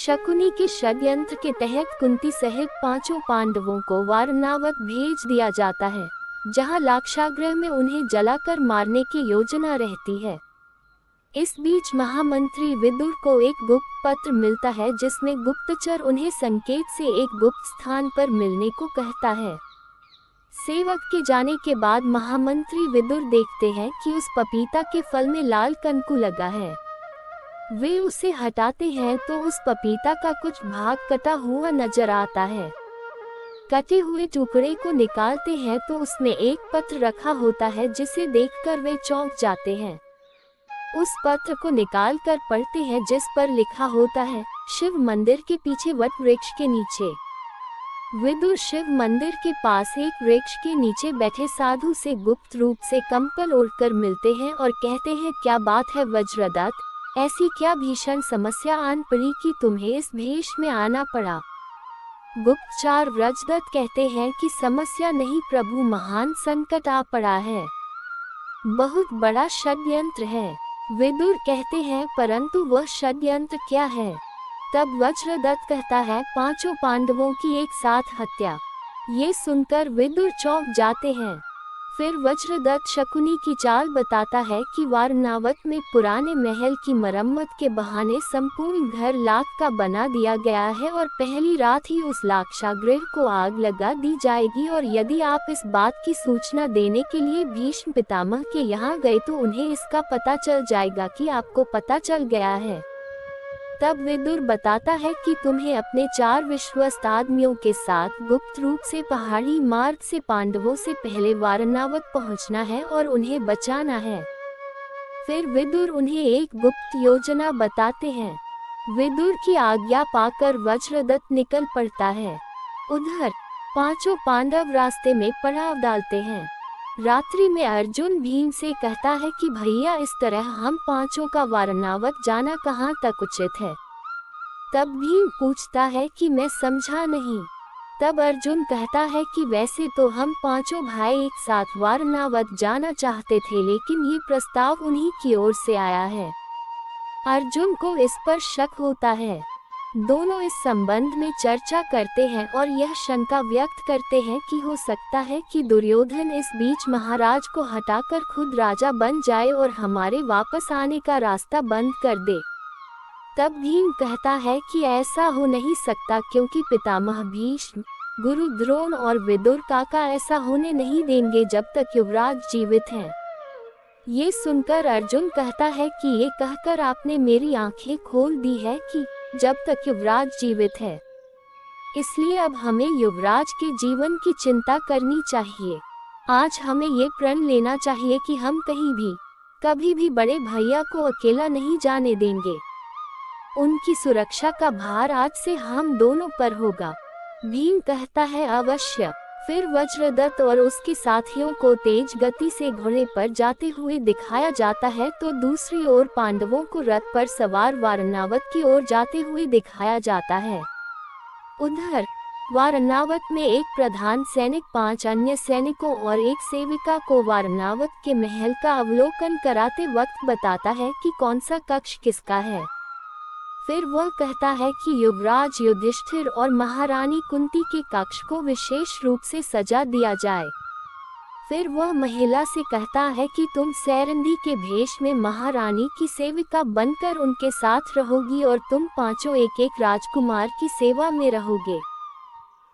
शकुनी के षड्यंत्र के तहत कुंती सहित पांचों पांडवों को वारणावत भेज दिया जाता है, जहां लाक्षागृह में उन्हें जलाकर मारने की योजना रहती है। इस बीच महामंत्री विदुर को एक गुप्त पत्र मिलता है, जिसमें गुप्तचर उन्हें संकेत से एक गुप्त स्थान पर मिलने को कहता है। सेवक के जाने के बाद महामंत्री विदुर देखते हैं कि उस पपीता के फल में लाल कंकु लगा है। वे उसे हटाते हैं तो उस पपीता का कुछ भाग कटा हुआ नजर आता है। कटे हुए टुकड़े को निकालते हैं तो उसमें एक पत्र रखा होता है, जिसे देखकर वे चौंक जाते हैं। उस पत्र को निकालकर पढ़ते हैं, जिस पर लिखा होता है, शिव मंदिर के पीछे वट वृक्ष के नीचे। विदुर शिव मंदिर के पास एक वृक्ष के नीचे बैठे साधु से गुप्त रूप से कंबल ओढ़कर मिलते हैं और कहते हैं, क्या बात है वज्रदत्त, ऐसी क्या भीषण समस्या आन पड़ी कि तुम्हें इस भेष में आना पड़ा। गुप्तचर व्रजदत्त कहते हैं कि समस्या नहीं प्रभु, महान संकट आ पड़ा है, बहुत बड़ा षड्यंत्र है। विदुर कहते हैं, परंतु वह षड्यंत्र क्या है। तब वज्रदत्त कहता है, पांचों पांडवों की एक साथ हत्या। ये सुनकर विदुर चौंक जाते हैं। फिर वज्रदत्त शकुनी की चाल बताता है कि वारणावत में पुराने महल की मरम्मत के बहाने संपूर्ण घर लाख का बना दिया गया है और पहली रात ही उस लाक्षागृह को आग लगा दी जाएगी, और यदि आप इस बात की सूचना देने के लिए भीष्म पितामह के यहाँ गए तो उन्हें इसका पता चल जाएगा कि आपको पता चल गया है। तब विदुर बताता है कि तुम्हें अपने 4 विश्वस्त आदमियों के साथ गुप्त रूप से पहाड़ी मार्ग से पांडवों से पहले वारणावत पहुंचना है और उन्हें बचाना है। फिर विदुर उन्हें एक गुप्त योजना बताते हैं। विदुर की आज्ञा पाकर वज्रदत्त निकल पड़ता है। उधर पांचों पांडव रास्ते में पड़ाव डालते हैं। रात्रि में अर्जुन भीम से कहता है कि भैया, इस तरह हम पांचों का वारणावत जाना कहाँ तक उचित है। तब भीम पूछता है कि मैं समझा नहीं। तब अर्जुन कहता है कि वैसे तो हम पांचों भाई एक साथ वारणावत जाना चाहते थे, लेकिन ये प्रस्ताव उन्हीं की ओर से आया है। अर्जुन को इस पर शक होता है। दोनों इस संबंध में चर्चा करते हैं और यह शंका व्यक्त करते हैं कि हो सकता है कि दुर्योधन इस बीच महाराज को हटाकर खुद राजा बन जाए और हमारे वापस आने का रास्ता बंद कर दे। तब भीम कहता है कि ऐसा हो नहीं सकता, क्योंकि पितामह भीष्म, गुरु द्रोण और विदुर काका ऐसा होने नहीं देंगे जब तक युवराज जीवित हैं। ये सुनकर अर्जुन कहता है कि ये कहकर आपने मेरी आंखें खोल दी है कि जब तक युवराज जीवित है, इसलिए अब हमें युवराज के जीवन की चिंता करनी चाहिए। आज हमें ये प्रण लेना चाहिए कि हम कहीं भी कभी भी बड़े भैया को अकेला नहीं जाने देंगे। उनकी सुरक्षा का भार आज से हम दोनों पर होगा। भीम कहता है, अवश्य। फिर वज्रदत्त और उसके साथियों को तेज गति से घोड़े पर जाते हुए दिखाया जाता है, तो दूसरी ओर पांडवों को रथ पर सवार वारणावत की ओर जाते हुए दिखाया जाता है। उधर वारणावत में एक प्रधान सैनिक 5 अन्य सैनिकों और एक सेविका को वारणावत के महल का अवलोकन कराते वक्त बताता है कि कौन सा कक्ष किसका है। फिर वह कहता है कि युवराज युधिष्ठिर और महारानी कुंती के कक्ष को विशेष रूप से सजा दिया जाए। फिर वह महिला से कहता है कि तुम सैरंधी के भेष में महारानी की सेविका बनकर उनके साथ रहोगी और तुम पांचों एक एक राजकुमार की सेवा में रहोगे।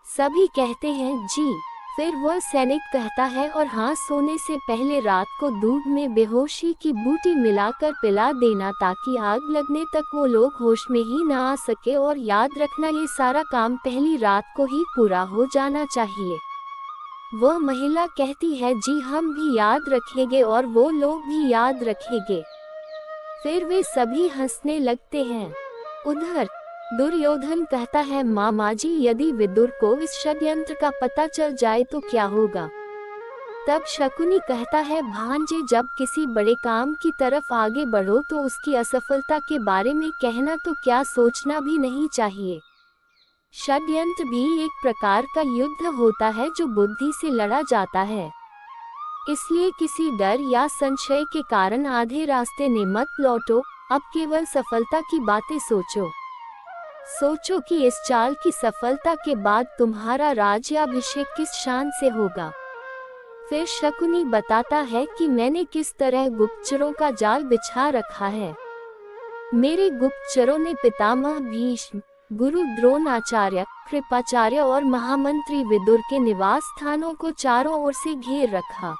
सभी कहते हैं जी। फिर वह सैनिक कहता है, और हाँ, सोने से पहले रात को दूध में बेहोशी की बूटी मिलाकर पिला देना, ताकि आग लगने तक वो लोग होश में ही ना आ सके। और याद रखना, ये सारा काम पहली रात को ही पूरा हो जाना चाहिए। वह महिला कहती है, जी हम भी याद रखेंगे और वो लोग भी याद रखेंगे। फिर वे सभी हंसने लगते हैं। उधर दुर्योधन कहता है, मामा जी, यदि विदुर को इस षड्यंत्र का पता चल जाए तो क्या होगा। तब शकुनी कहता है, भांजे, जब किसी बड़े काम की तरफ आगे बढ़ो तो उसकी असफलता के बारे में कहना तो क्या सोचना भी नहीं चाहिए। षड्यंत्र भी एक प्रकार का युद्ध होता है जो बुद्धि से लड़ा जाता है। इसलिए किसी डर या संशय के कारण आधे रास्ते में मत लौटो, अब केवल सफलता की बातें सोचो। सोचो कि इस चाल की सफलता के बाद तुम्हारा राज्याभिषेक किस शान से होगा। फिर शकुनी बताता है कि मैंने किस तरह गुप्तचरों का जाल बिछा रखा है। मेरे गुप्तचरों ने पितामह भीष्म, गुरु द्रोणाचार्य, कृपाचार्य और महामंत्री विदुर के निवास स्थानों को चारों ओर से घेर रखा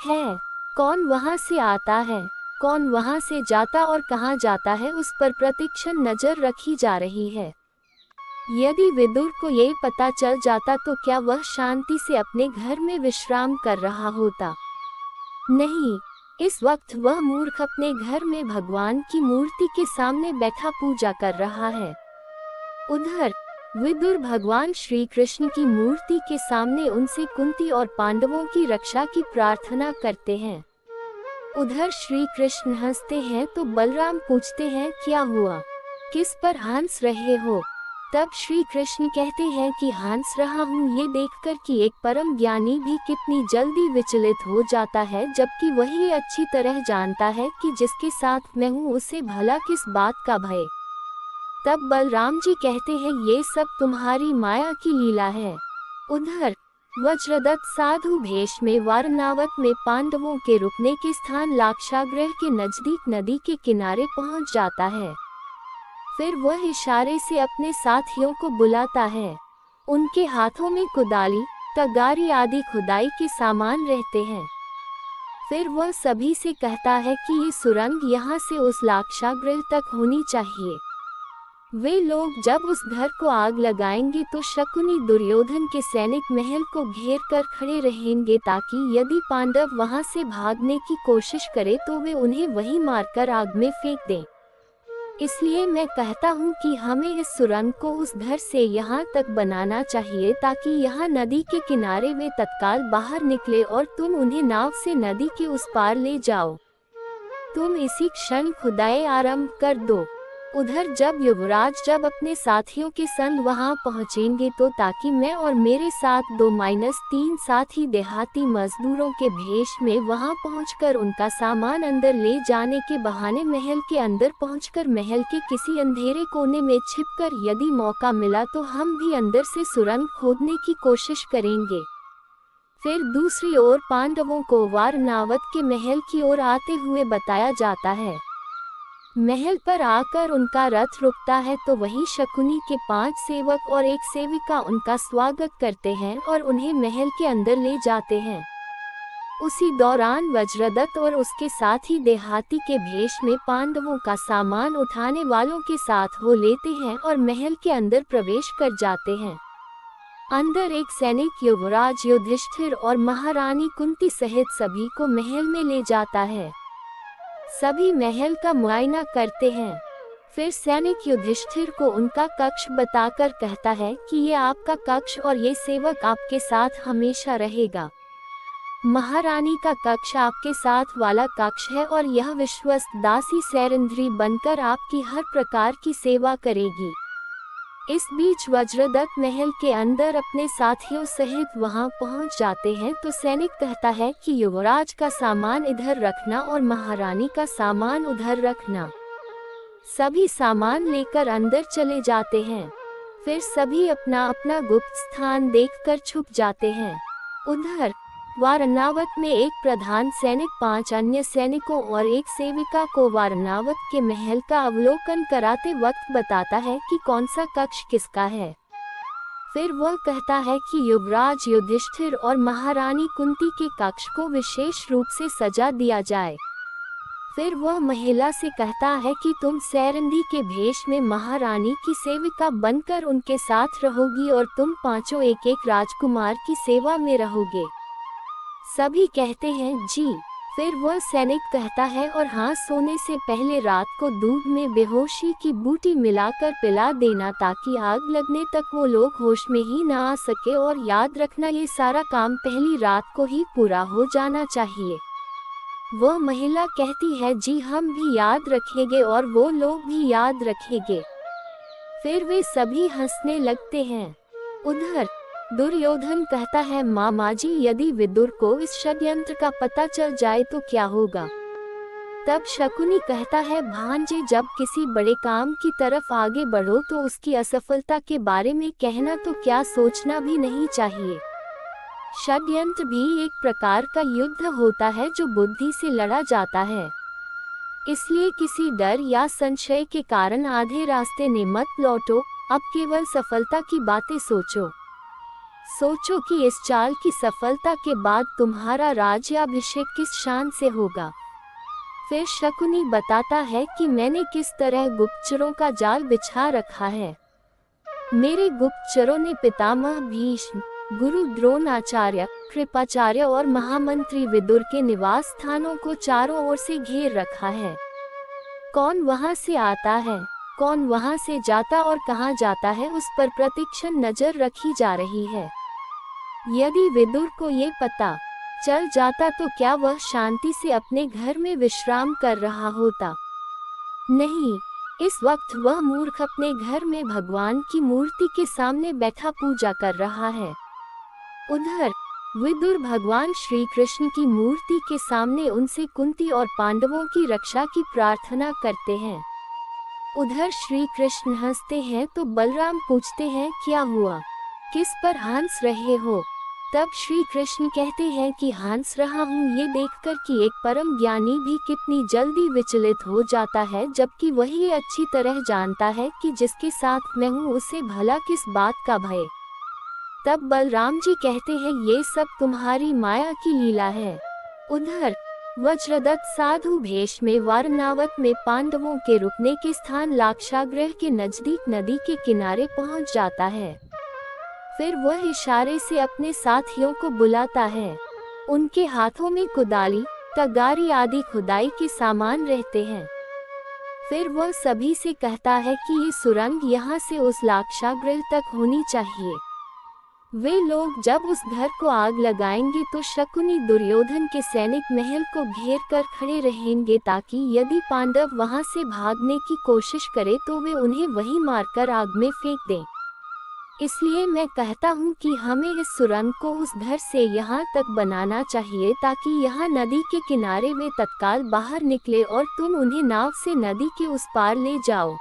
है। कौन वहां से आता है, कौन वहां से जाता और कहां जाता है, उस पर प्रतिक्षण नजर रखी जा रही है। यदि विदुर को ये पता चल जाता तो क्या वह शांति से अपने घर में विश्राम कर रहा होता? नहीं, इस वक्त वह मूर्ख अपने घर में भगवान की मूर्ति के सामने बैठा पूजा कर रहा है। उधर विदुर भगवान श्री कृष्ण की मूर्ति के सामने उनसे कुंती और पांडवों की रक्षा की प्रार्थना करते हैं। उधर श्री कृष्ण हंसते हैं तो बलराम पूछते हैं, क्या हुआ, किस पर हंस रहे हो? तब श्री कृष्ण कहते हैं कि हंस रहा हूँ ये देखकर कि एक परम ज्ञानी भी कितनी जल्दी विचलित हो जाता है, जबकि वही अच्छी तरह जानता है कि जिसके साथ मैं हूँ उसे भला किस बात का भय। तब बलराम जी कहते हैं, ये सब तुम्हारी माया की लीला है। उधर वज्रदत्त साधु भेष में वारनावत में पांडवों के रुकने के स्थान लाक्षागृह के नजदीक नदी के किनारे पहुंच जाता है। फिर वह इशारे से अपने साथियों को बुलाता है। उनके हाथों में कुदाली, तगारी आदि खुदाई के सामान रहते हैं। फिर वह सभी से कहता है कि ये सुरंग यहाँ से उस लाक्षागृह तक होनी चाहिए। वे लोग जब उस घर को आग लगाएंगे तो शकुनी दुर्योधन के सैनिक महल को घेर कर खड़े रहेंगे, ताकि यदि पांडव वहां से भागने की कोशिश करे तो वे उन्हें वहीं मारकर आग में फेंक दें। इसलिए मैं कहता हूँ कि हमें इस सुरंग को उस घर से यहाँ तक बनाना चाहिए, ताकि यहाँ नदी के किनारे वे तत्काल बाहर निकले और तुम उन्हें नाव से नदी के उस पार ले जाओ। तुम इसी क्षण खुदाई आरंभ कर दो। उधर जब युवराज अपने साथियों के संग वहां पहुंचेंगे तो ताकि मैं और मेरे साथ 2-3 साथी देहाती मजदूरों के भेष में वहां पहुंचकर उनका सामान अंदर ले जाने के बहाने महल के अंदर पहुंचकर महल के किसी अंधेरे कोने में छिपकर यदि मौका मिला तो हम भी अंदर से सुरंग खोदने की कोशिश करेंगे। फिर दूसरी ओर पांडवों को वारनावत के महल की ओर आते हुए बताया जाता है। महल पर आकर उनका रथ रुकता है तो वहीं शकुनी के 5 सेवक और एक सेविका उनका स्वागत करते हैं और उन्हें महल के अंदर ले जाते हैं। उसी दौरान वज्रदत्त और उसके साथी देहाती के भेष में पांडवों का सामान उठाने वालों के साथ हो लेते हैं और महल के अंदर प्रवेश कर जाते हैं। अंदर एक सैनिक युवराज युधिष्ठिर और महारानी कुंती सहित सभी को महल में ले जाता है। सभी महल का मुआयना करते हैं। फिर सैनिक युधिष्ठिर को उनका कक्ष बताकर कहता है कि ये आपका कक्ष और ये सेवक आपके साथ हमेशा रहेगा। महारानी का कक्ष आपके साथ वाला कक्ष है और यह विश्वस्त दासी सैरंध्री बनकर आपकी हर प्रकार की सेवा करेगी। इस बीच वज्रदत्त महल के अंदर अपने साथियों सहित वहां पहुंच जाते हैं तो सैनिक कहता है कि युवराज का सामान इधर रखना और महारानी का सामान उधर रखना। सभी सामान लेकर अंदर चले जाते हैं। फिर सभी अपना अपना गुप्त स्थान देखकर छुप जाते हैं। उधर वारनावत में एक प्रधान सैनिक 5 अन्य सैनिकों और एक सेविका को वारनावत के महल का अवलोकन कराते वक्त बताता है कि कौन सा कक्ष किसका है। फिर वह कहता है कि युवराज युधिष्ठिर और महारानी कुंती के कक्ष को विशेष रूप से सजा दिया जाए। फिर वह महिला से कहता है कि तुम सैरंधी के भेष में महारानी की सेविका बनकर उनके साथ रहोगी और तुम पांचों एक एक राजकुमार की सेवा में रहोगे। सभी कहते हैं जी। फिर वह सैनिक कहता है और हाँ, सोने से पहले रात को दूध में बेहोशी की बूटी मिलाकर पिला देना, ताकि आग लगने तक वो लोग होश में ही ना आ सके। और याद रखना, ये सारा काम पहली रात को ही पूरा हो जाना चाहिए। वह महिला कहती है जी, हम भी याद रखेंगे और वो लोग भी याद रखेंगे। फिर वे सभी हंसने लगते हैं। उधर दुर्योधन कहता है, मामा जी, यदि विदुर को इस षड्यंत्र का पता चल जाए तो क्या होगा? तब शकुनी कहता है, भांजे, जब किसी बड़े काम की तरफ आगे बढ़ो तो उसकी असफलता के बारे में कहना तो क्या सोचना भी नहीं चाहिए। षड्यंत्र भी एक प्रकार का युद्ध होता है जो बुद्धि से लड़ा जाता है। इसलिए किसी डर या संशय के कारण आधे रास्ते में मत लौटो, अब केवल सफलता की बातें सोचो। सोचो कि इस चाल की सफलता के बाद तुम्हारा राज्याभिषेक किस शान से होगा। फिर शकुनी बताता है कि मैंने किस तरह गुप्तचरों का जाल बिछा रखा है। मेरे गुप्तचरों ने पितामह भीष्म, गुरु द्रोणाचार्य, कृपाचार्य और महामंत्री विदुर के निवास स्थानों को चारों ओर से घेर रखा है। कौन वहां से आता है, कौन वहां से जाता और कहां जाता है, उस पर प्रतिक्षण नजर रखी जा रही है। यदि विदुर को ये पता चल जाता तो क्या वह शांति से अपने घर में विश्राम कर रहा होता? नहीं, इस वक्त वह मूर्ख अपने घर में भगवान की मूर्ति के सामने बैठा पूजा कर रहा है। उधर विदुर भगवान श्री कृष्ण की मूर्ति के सामने उनसे कुंती और पांडवों की रक्षा की प्रार्थना करते हैं। उधर श्री कृष्ण हंसते हैं तो बलराम पूछते हैं, क्या हुआ, किस पर हंस रहे हो? तब श्री कृष्ण कहते हैं कि हंस रहा हूँ ये देखकर कि एक परम ज्ञानी भी कितनी जल्दी विचलित हो जाता है, जबकि वही अच्छी तरह जानता है कि जिसके साथ मैं हूँ उसे भला किस बात का भय। तब बलराम जी कहते हैं, ये सब तुम्हारी माया की लीला है। उधर वज्रदत्त साधु भेष में वारनावत में पांडवों के रुकने के स्थान लाक्षागृह के नजदीक नदी के किनारे पहुंच जाता है। फिर वह इशारे से अपने साथियों को बुलाता है। उनके हाथों में कुदाली, तगारी आदि खुदाई के सामान रहते हैं। फिर वह सभी से कहता है कि ये सुरंग यहाँ से उस लाक्षागृह तक होनी चाहिए। वे लोग जब उस घर को आग लगाएंगे तो शकुनी दुर्योधन के सैनिक महल को घेर कर खड़े रहेंगे, ताकि यदि पांडव वहां से भागने की कोशिश करे तो वे उन्हें वहीं मारकर आग में फेंक दें। इसलिए मैं कहता हूँ कि हमें इस सुरंग को उस घर से यहाँ तक बनाना चाहिए, ताकि यहाँ नदी के किनारे वे तत्काल बाहर निकले और तुम उन्हें नाव से नदी के उस पार ले जाओ।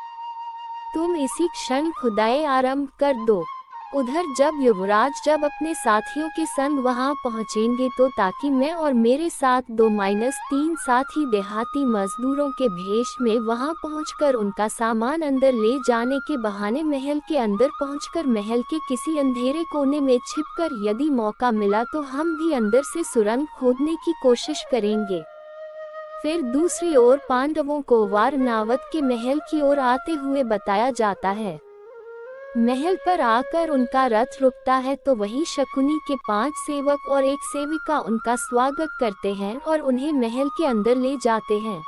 तुम इसी क्षण खुदाई आरंभ कर दो। उधर जब युवराज अपने साथियों के संग वहां पहुंचेंगे तो ताकि मैं और मेरे साथ 2-3 साथी देहाती मजदूरों के भेष में वहां पहुंचकर उनका सामान अंदर ले जाने के बहाने महल के अंदर पहुंचकर महल के किसी अंधेरे कोने में छिपकर यदि मौका मिला तो हम भी अंदर से सुरंग खोदने की कोशिश करेंगे। फिर दूसरी ओर पांडवों को वारनावत के महल की ओर आते हुए बताया जाता है। महल पर आकर उनका रथ रुकता है तो वही शकुनी के 5 सेवक और एक सेविका उनका स्वागत करते हैं और उन्हें महल के अंदर ले जाते हैं।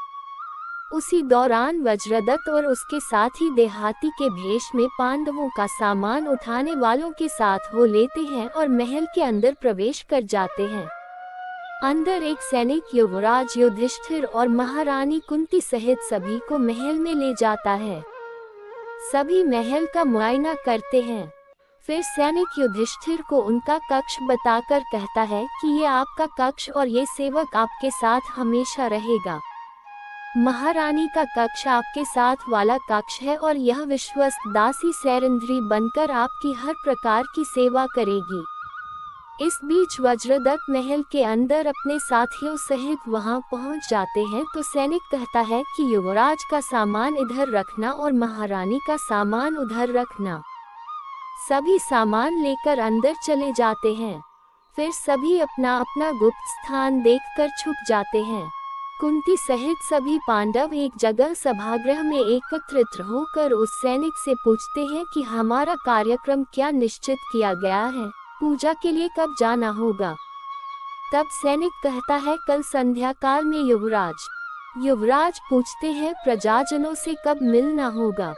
उसी दौरान वज्रदत्त और उसके साथी देहाती के भेष में पांडवों का सामान उठाने वालों के साथ हो लेते हैं और महल के अंदर प्रवेश कर जाते हैं। अंदर एक सैनिक युवराज युधिष्ठिर और महारानी कुंती सहित सभी को महल में ले जाता है। सभी महल का मुआयना करते हैं। फिर सैनिक युधिष्ठिर को उनका कक्ष बताकर कहता है कि ये आपका कक्ष और ये सेवक आपके साथ हमेशा रहेगा। महारानी का कक्ष आपके साथ वाला कक्ष है और यह विश्वस्त दासी सैरंध्री बनकर आपकी हर प्रकार की सेवा करेगी। इस बीच वज्रदत्त महल के अंदर अपने साथियों सहित वहां पहुंच जाते हैं तो सैनिक कहता है कि युवराज का सामान इधर रखना और महारानी का सामान उधर रखना। सभी सामान लेकर अंदर चले जाते हैं। फिर सभी अपना अपना गुप्त स्थान देखकर छुप जाते हैं। कुंती सहित सभी पांडव एक जगह सभागृह में एकत्रित होकर उस सैनिक से पूछते हैं कि हमारा कार्यक्रम क्या निश्चित किया गया है, पूजा के लिए कब जाना होगा। तब सैनिक कहता है, कल संध्या काल में युवराज। युवराज पूछते हैं, प्रजाजनों से कब मिलना होगा।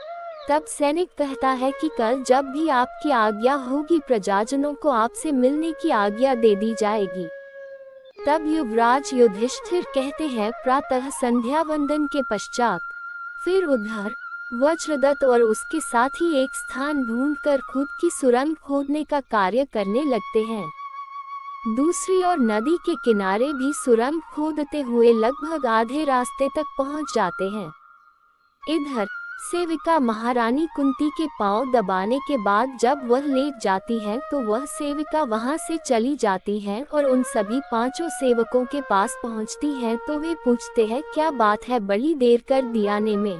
तब सैनिक कहता है कि कल जब भी आपकी आज्ञा होगी प्रजाजनों को आपसे मिलने की आज्ञा दे दी जाएगी। तब युवराज युधिष्ठिर कहते हैं, प्रातः संध्या वंदन के पश्चात। फिर उधर वज्रदत्त और उसके साथी एक स्थान ढूंढकर खुद की सुरंग खोदने का कार्य करने लगते हैं। दूसरी ओर नदी के किनारे भी सुरंग खोदते हुए लगभग आधे रास्ते तक पहुंच जाते हैं। इधर सेविका महारानी कुंती के पांव दबाने के बाद जब वह लेट जाती है तो वह सेविका वहां से चली जाती है और उन सभी पांचों सेवकों के पास पहुंचती है तो वे पूछते हैं क्या बात है, बड़ी देर कर दी आने में।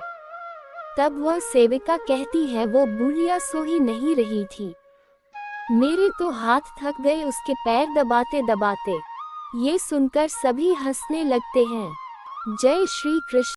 तब वह सेविका कहती है वो बुढ़िया सो ही नहीं रही थी, मेरे तो हाथ थक गए उसके पैर दबाते दबाते। ये सुनकर सभी हंसने लगते हैं। जय श्री कृष्ण।